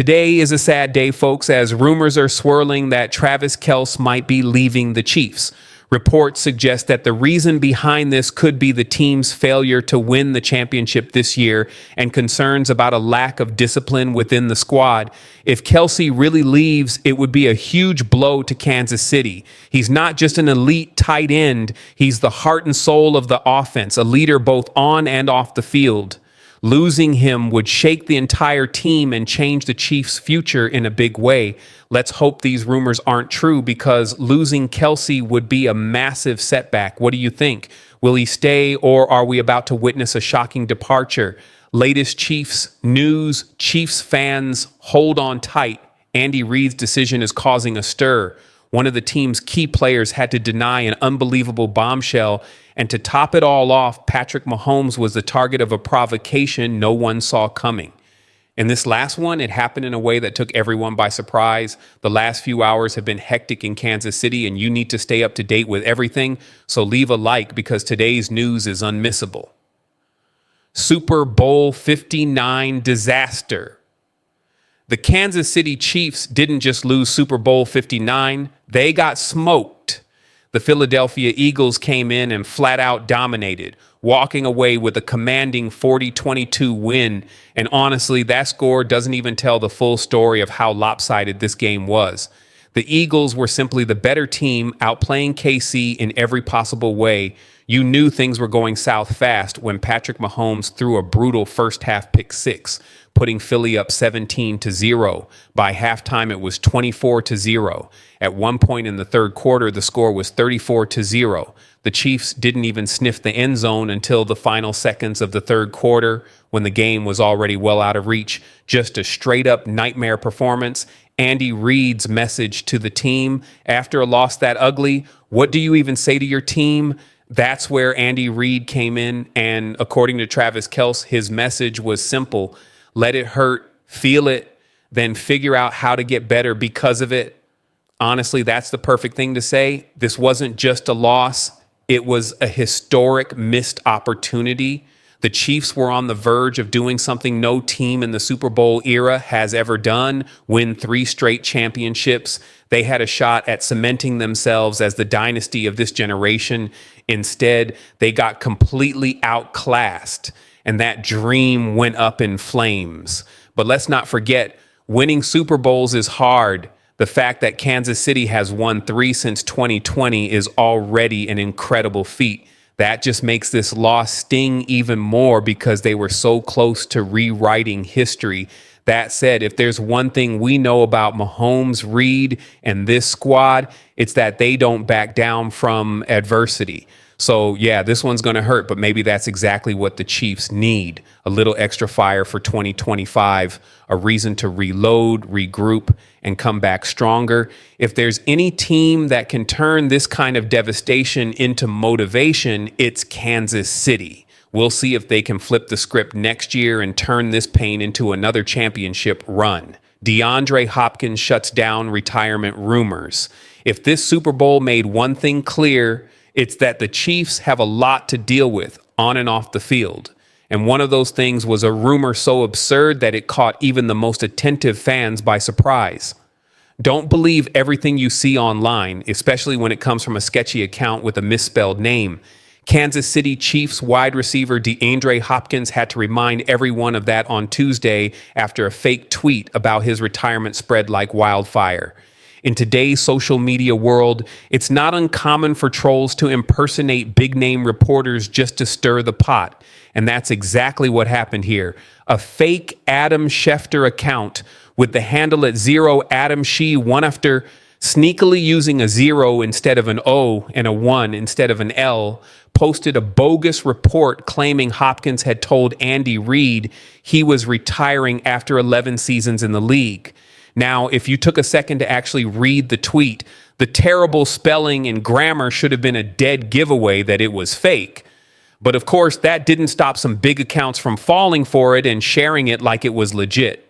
Today is a sad day, folks, as rumors are swirling that Travis Kelce might be leaving the Chiefs. Reports suggest that the reason behind this could be the team's failure to win the championship this year and concerns about a lack of discipline within the squad. If Kelce really leaves, it would be a huge blow to Kansas City. He's not just an elite tight end, he's the heart and soul of the offense, a leader both on and off the field. Losing him would shake the entire team and change the Chiefs' future in a big way. Let's hope these rumors aren't true, because losing Kelce would be a massive setback. What do you think? Will he stay, or are we about to witness a shocking departure? Latest Chiefs news, Chiefs fans, hold on tight. Andy Reid's decision is causing a stir. One of the team's key players had to deny an unbelievable bombshell. And to top it all off, Patrick Mahomes was the target of a provocation no one saw coming. In this last one, it happened in a way that took everyone by surprise. The last few hours have been hectic in Kansas City, and you need to stay up to date with everything. So leave a like, because today's news is unmissable. Super Bowl 59 disaster. The Kansas City Chiefs didn't just lose Super Bowl 59, they got smoked. The Philadelphia Eagles came in and flat out dominated, walking away with a commanding 40-22 win. And honestly, that score doesn't even tell the full story of how lopsided this game was. The Eagles were simply the better team, outplaying KC in every possible way. You knew things were going south fast when Patrick Mahomes threw a brutal first half pick six, putting Philly up 17-0. By halftime, it was 24-0. At one point in the third quarter, the score was 34-0. The Chiefs didn't even sniff the end zone until the final seconds of the third quarter, when the game was already well out of reach. Just a straight up nightmare performance. Andy Reid's message to the team after a loss that ugly: what do you even say to your team? That's where Andy Reid came in, and according to Travis Kelce, his message was simple: let it hurt, feel it, then figure out how to get better because of it. Honestly, that's the perfect thing to say. This wasn't just a loss. It was a historic missed opportunity. The Chiefs were on the verge of doing something no team in the Super Bowl era has ever done: win 3 straight championships. They had a shot at cementing themselves as the dynasty of this generation. Instead, they got completely outclassed, and that dream went up in flames. But let's not forget, winning Super Bowls is hard. The fact that Kansas City has won 3 since 2020 is already an incredible feat. That just makes this loss sting even more, because they were so close to rewriting history. That said, if there's one thing we know about Mahomes, Reid, and this squad, it's that they don't back down from adversity. So yeah, this one's going to hurt, but maybe that's exactly what the Chiefs need. A little extra fire for 2025, a reason to reload, regroup, and come back stronger. If there's any team that can turn this kind of devastation into motivation, it's Kansas City. We'll see if they can flip the script next year and turn this pain into another championship run. DeAndre Hopkins shuts down retirement rumors. If this Super Bowl made one thing clear, it's that the Chiefs have a lot to deal with on and off the field. And one of those things was a rumor so absurd that it caught even the most attentive fans by surprise. Don't believe everything you see online, especially when it comes from a sketchy account with a misspelled name. Kansas City Chiefs wide receiver DeAndre Hopkins had to remind everyone of that on Tuesday after a fake tweet about his retirement spread like wildfire. In today's social media world, it's not uncommon for trolls to impersonate big-name reporters just to stir the pot. And that's exactly what happened here. A fake Adam Schefter account with the handle at @ZeroAdamShe1 after sneakily using a 0 instead of an O and a 1 instead of an L, posted a bogus report claiming Hopkins had told Andy Reid he was retiring after 11 seasons in the league. Now, if you took a second to actually read the tweet, the terrible spelling and grammar should have been a dead giveaway that it was fake. But of course, that didn't stop some big accounts from falling for it and sharing it like it was legit.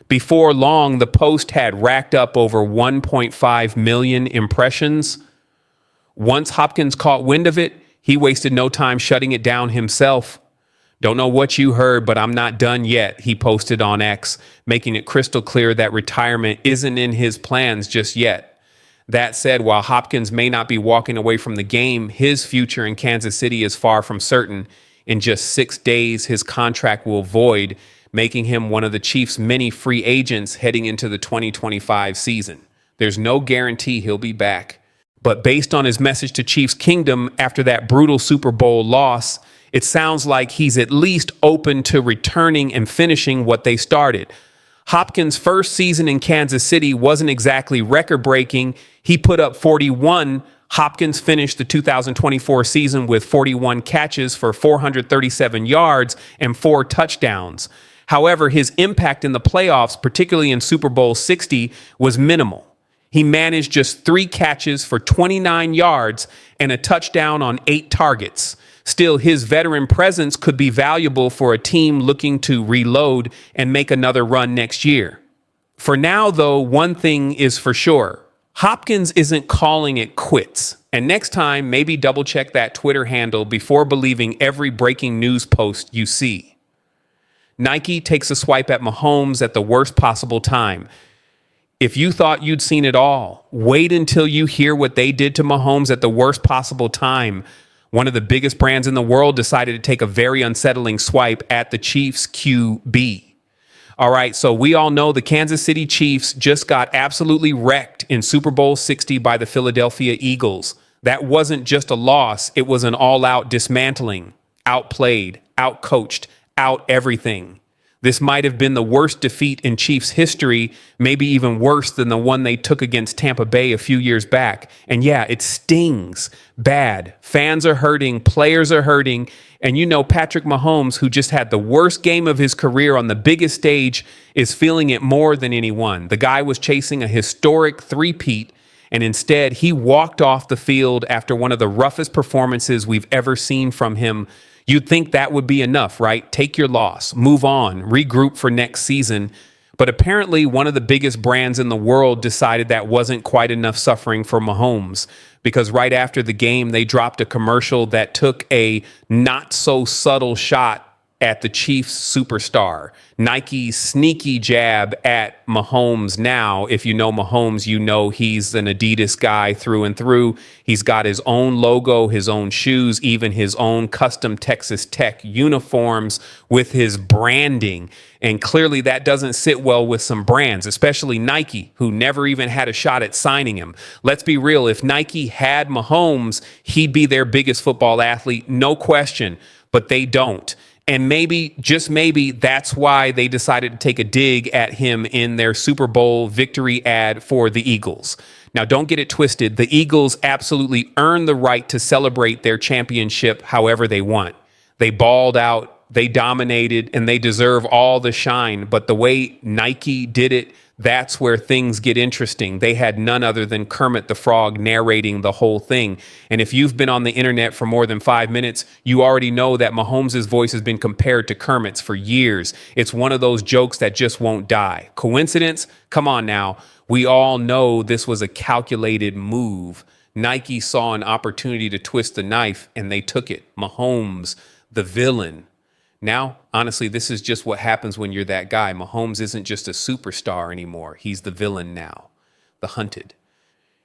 Before long, the post had racked up over 1.5 million impressions. Once Hopkins caught wind of it, he wasted no time shutting it down himself. Don't know what you heard, but I'm not done yet, he posted on X, making it crystal clear that retirement isn't in his plans just yet. That said, while Hopkins may not be walking away from the game, his future in Kansas City is far from certain. In just 6 days, his contract will void, making him one of the Chiefs' many free agents heading into the 2025 season. There's no guarantee he'll be back. But based on his message to Chiefs Kingdom after that brutal Super Bowl loss, it sounds like he's at least open to returning and finishing what they started. Hopkins' first season in Kansas City wasn't exactly record-breaking. He put up 41. Hopkins finished the 2024 season with 41 catches for 437 yards and 4 touchdowns. However, his impact in the playoffs, particularly in Super Bowl 60, was minimal. He managed just 3 catches for 29 yards and a touchdown on 8 targets. Still, his veteran presence could be valuable for a team looking to reload and make another run next year. For now, though, one thing is for sure. Hopkins isn't calling it quits. And next time, maybe double check that Twitter handle before believing every breaking news post you see. Nike takes a swipe at Mahomes at the worst possible time. If you thought you'd seen it all, wait until you hear what they did to Mahomes at the worst possible time. One of the biggest brands in the world decided to take a very unsettling swipe at the Chiefs QB. All right, so we all know the Kansas City Chiefs just got absolutely wrecked in Super Bowl 60 by the Philadelphia Eagles. That wasn't just a loss, it was an all-out dismantling, outplayed, outcoached, out everything. This might have been the worst defeat in Chiefs history, maybe even worse than the one they took against Tampa Bay a few years back. And yeah, it stings bad. Fans are hurting, players are hurting. And you know, Patrick Mahomes, who just had the worst game of his career on the biggest stage, is feeling it more than anyone. The guy was chasing a historic three-peat, and instead he walked off the field after one of the roughest performances we've ever seen from him. You'd think that would be enough, right? Take your loss, move on, regroup for next season. But apparently one of the biggest brands in the world decided that wasn't quite enough suffering for Mahomes, because right after the game, they dropped a commercial that took a not so subtle shot at the Chiefs superstar. Nike's sneaky jab at Mahomes. Now, if you know Mahomes, you know he's an Adidas guy through and through. He's got his own logo, his own shoes, even his own custom Texas Tech uniforms with his branding. And clearly that doesn't sit well with some brands, especially Nike, who never even had a shot at signing him. Let's be real. If Nike had Mahomes, he'd be their biggest football athlete, no question, but they don't. And maybe, just maybe, that's why they decided to take a dig at him in their Super Bowl victory ad for the Eagles. Now, don't get it twisted. The Eagles absolutely earned the right to celebrate their championship however they want. They balled out, they dominated, and they deserve all the shine. But the way Nike did it, that's where things get interesting. They had none other than Kermit the Frog narrating the whole thing. And if you've been on the internet for more than 5 minutes, you already know that Mahomes' voice has been compared to Kermit's for years. It's one of those jokes that just won't die. Coincidence? Come on now. We all know this was a calculated move. Nike saw an opportunity to twist the knife, and they took it. Mahomes, the villain. Now, honestly, this is just what happens when you're that guy. Mahomes isn't just a superstar anymore. He's the villain now, the hunted.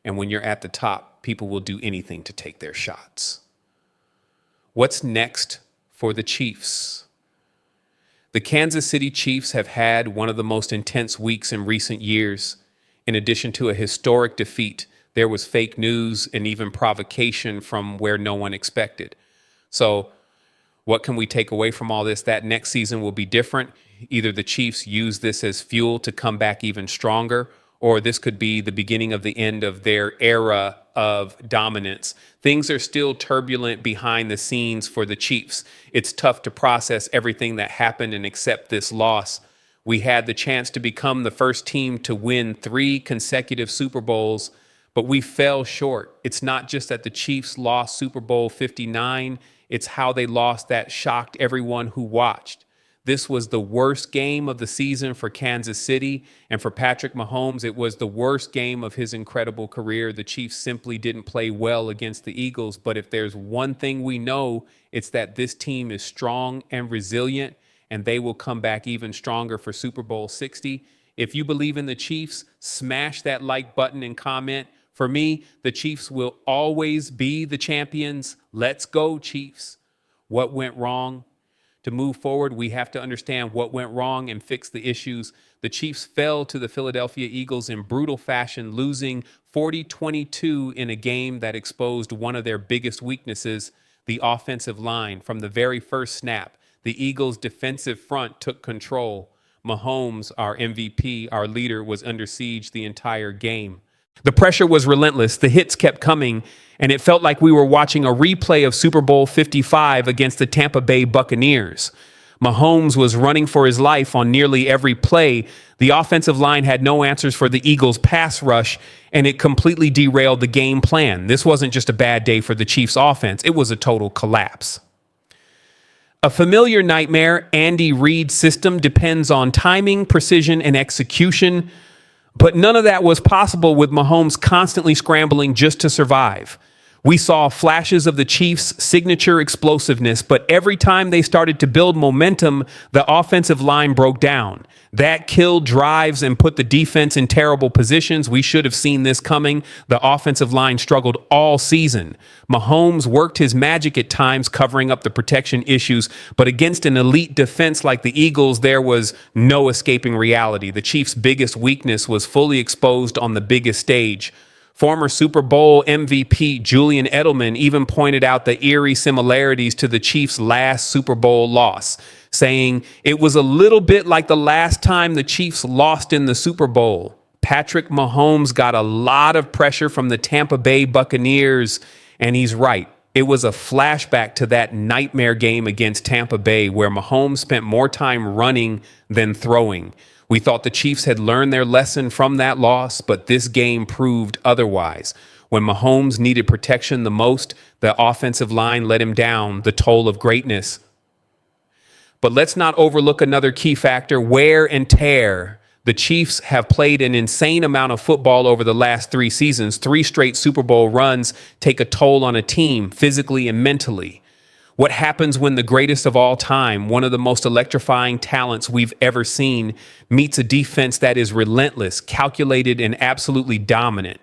And when you're at the top, people will do anything to take their shots. What's next for the Chiefs? The Kansas City Chiefs have had one of the most intense weeks in recent years. In addition to a historic defeat, there was fake news and even provocation from where no one expected. So, what can we take away from all this? That next season will be different. Either the Chiefs use this as fuel to come back even stronger, or this could be the beginning of the end of their era of dominance. Things are still turbulent behind the scenes for the Chiefs. It's tough to process everything that happened and accept this loss. We had the chance to become the first team to win 3 consecutive Super Bowls, but we fell short. It's not just that the Chiefs lost Super Bowl 59. It's how they lost that shocked everyone who watched. This was the worst game of the season for Kansas City. And for Patrick Mahomes, it was the worst game of his incredible career. The Chiefs simply didn't play well against the Eagles. But if there's one thing we know, it's that this team is strong and resilient, and they will come back even stronger for Super Bowl 60. If you believe in the Chiefs, smash that like button and comment. For me, the Chiefs will always be the champions. Let's go, Chiefs. What went wrong? To move forward, we have to understand what went wrong and fix the issues. The Chiefs fell to the Philadelphia Eagles in brutal fashion, losing 40-22 in a game that exposed one of their biggest weaknesses, the offensive line. From the very first snap, the Eagles' defensive front took control. Mahomes, our MVP, our leader, was under siege the entire game. The pressure was relentless. The hits kept coming, and it felt like we were watching a replay of Super Bowl 55 against the Tampa Bay Buccaneers. Mahomes was running for his life on nearly every play. The offensive line had no answers for the Eagles' pass rush, and it completely derailed the game plan. This wasn't just a bad day for the Chiefs' offense. It was a total collapse. A familiar nightmare, Andy Reid's system depends on timing, precision, and execution. But none of that was possible with Mahomes constantly scrambling just to survive. We saw flashes of the Chiefs' signature explosiveness, but every time they started to build momentum, the offensive line broke down. That killed drives and put the defense in terrible positions. We should have seen this coming. The offensive line struggled all season. Mahomes worked his magic at times, covering up the protection issues, but against an elite defense like the Eagles, there was no escaping reality. The Chiefs' biggest weakness was fully exposed on the biggest stage. Former Super Bowl MVP Julian Edelman even pointed out the eerie similarities to the Chiefs' last Super Bowl loss, saying it was a little bit like the last time the Chiefs lost in the Super Bowl. Patrick Mahomes got a lot of pressure from the Tampa Bay Buccaneers, and he's right. It was a flashback to that nightmare game against Tampa Bay where Mahomes spent more time running than throwing. We thought the Chiefs had learned their lesson from that loss, but this game proved otherwise. When Mahomes needed protection the most, the offensive line let him down, the toll of greatness. But let's not overlook another key factor, wear and tear. The Chiefs have played an insane amount of football over the last 3 seasons. 3 straight Super Bowl runs take a toll on a team, physically and mentally. What happens when the greatest of all time, one of the most electrifying talents we've ever seen, meets a defense that is relentless, calculated, and absolutely dominant?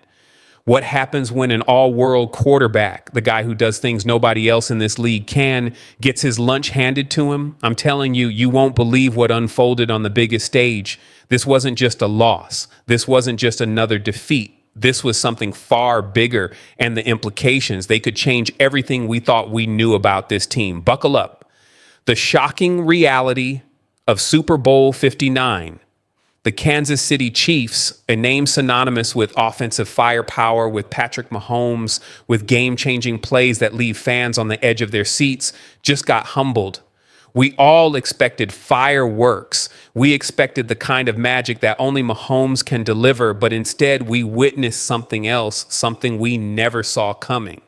What happens when an all-world quarterback, the guy who does things nobody else in this league can, gets his lunch handed to him? I'm telling you, you won't believe what unfolded on the biggest stage. This wasn't just a loss. This wasn't just another defeat. This was something far bigger, and the implications, they could change everything we thought we knew about this team. Buckle up. The shocking reality of Super Bowl 59. The Kansas City Chiefs, a name synonymous with offensive firepower, with Patrick Mahomes, with game-changing plays that leave fans on the edge of their seats, just got humbled. We all expected fireworks. We expected the kind of magic that only Mahomes can deliver, but instead we witnessed something else, something we never saw coming.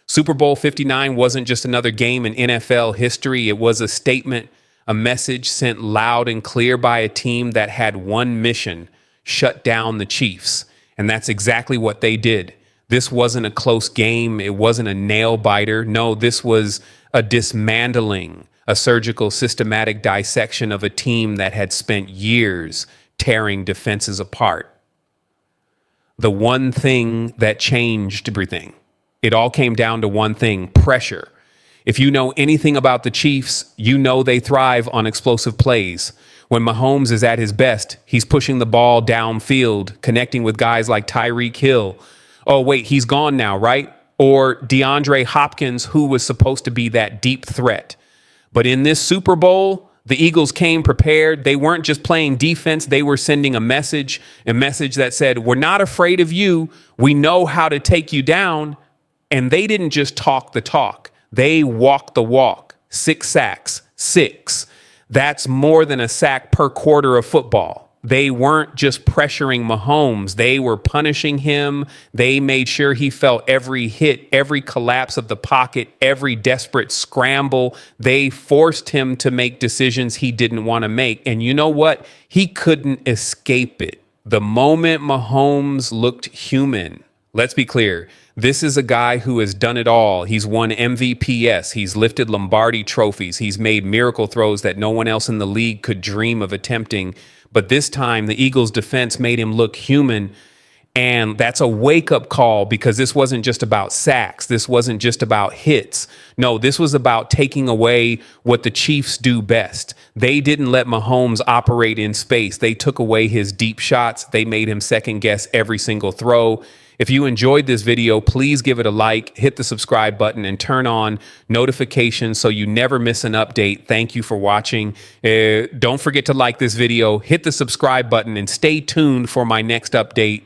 Super Bowl 59 wasn't just another game in NFL history. It was a statement, a message sent loud and clear by a team that had one mission: shut down the Chiefs. And that's exactly what they did. This wasn't a close game. It wasn't a nail biter. No, this was a dismantling, a surgical, systematic dissection of a team that had spent years tearing defenses apart. The one thing that changed everything, it all came down to one thing: pressure. If you know anything about the Chiefs, you know they thrive on explosive plays. When Mahomes is at his best, he's pushing the ball downfield, connecting with guys like Tyreek Hill. Oh, wait, he's gone now, right? Or DeAndre Hopkins, who was supposed to be that deep threat. But in this Super Bowl, the Eagles came prepared. They weren't just playing defense. They were sending a message that said, we're not afraid of you. We know how to take you down. And they didn't just talk the talk. They walked the walk. 6 sacks, 6. That's more than a sack per quarter of football. they weren't just pressuring Mahomes. They were punishing him. They made sure he felt every hit, every collapse of the pocket, every desperate scramble. They forced him to make decisions he didn't want to make. And you know what? He couldn't escape it. The moment Mahomes looked human, let's be clear, this is a guy who has done it all. He's won MVPs. He's lifted Lombardi trophies. He's made miracle throws that no one else in the league could dream of attempting. But this time, the Eagles' defense made him look human. And that's a wake-up call, because this wasn't just about sacks. This wasn't just about hits. No, this was about taking away what the Chiefs do best. They didn't let Mahomes operate in space. They took away his deep shots. They made him second-guess every single throw. If you enjoyed this video, please give it a like, hit the subscribe button, and turn on notifications so you never miss an update. Thank you for watching. Don't forget to like this video, hit the subscribe button, and stay tuned for my next update.